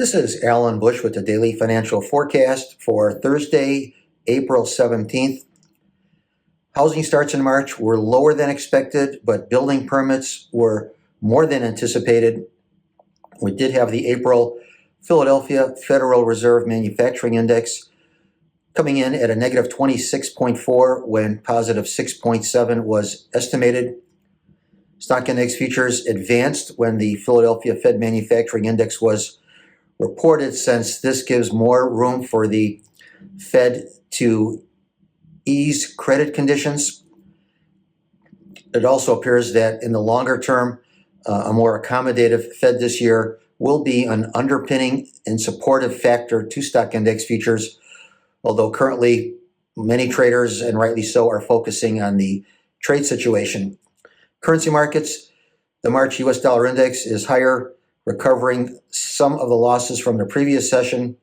This is Alan Bush with the Daily Financial Forecast for Thursday, April 17th. Housing starts in March were lower than expected, but building permits were more than anticipated. We did have the April Philadelphia Federal Reserve Manufacturing Index coming in at a negative 26.4 when positive 6.7 was estimated. Stock index futures advanced when the Philadelphia Fed Manufacturing Index was reported, since this gives more room for the Fed to ease credit conditions. It also appears that in the longer term, a more accommodative Fed this year will be an underpinning and supportive factor to stock index futures, although currently many traders, and rightly so, are focusing on the trade situation. Currency markets, the March US dollar index is higher, recovering some of the losses from the previous session.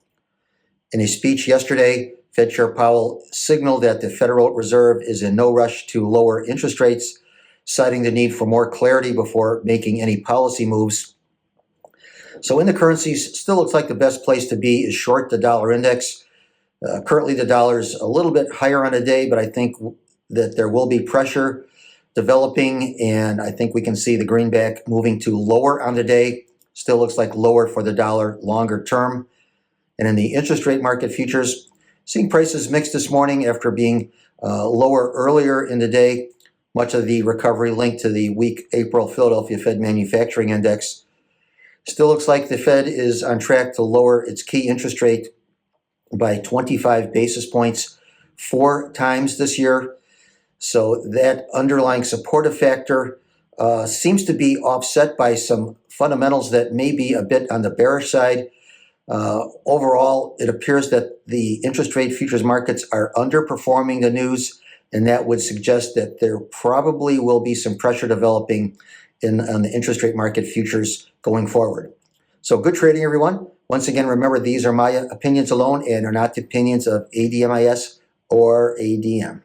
In a speech yesterday, Fed Chair Powell signaled that the Federal Reserve is in no rush to lower interest rates, citing the need for more clarity before making any policy moves. So in the currencies, still looks like the best place to be is short the dollar index. Currently, the dollar is a little bit higher on a day, but I think that there will be pressure developing, and I think we can see the greenback moving to lower on the day. Still looks like lower for the dollar longer term. And in the interest rate market futures, seeing prices mixed this morning after being lower earlier in the day. Much of the recovery linked to the weak April Philadelphia Fed Manufacturing Index. Still looks like the Fed is on track to lower its key interest rate by 25 basis points 4 times this year. So that underlying supportive factor seems to be offset by some fundamentals that may be a bit on the bearish side. Overall, it appears that the interest rate futures markets are underperforming the news, and that would suggest that there probably will be some pressure developing on the interest rate market futures going forward. So good trading, everyone. Once again, remember, these are my opinions alone and are not the opinions of ADMIS or ADM.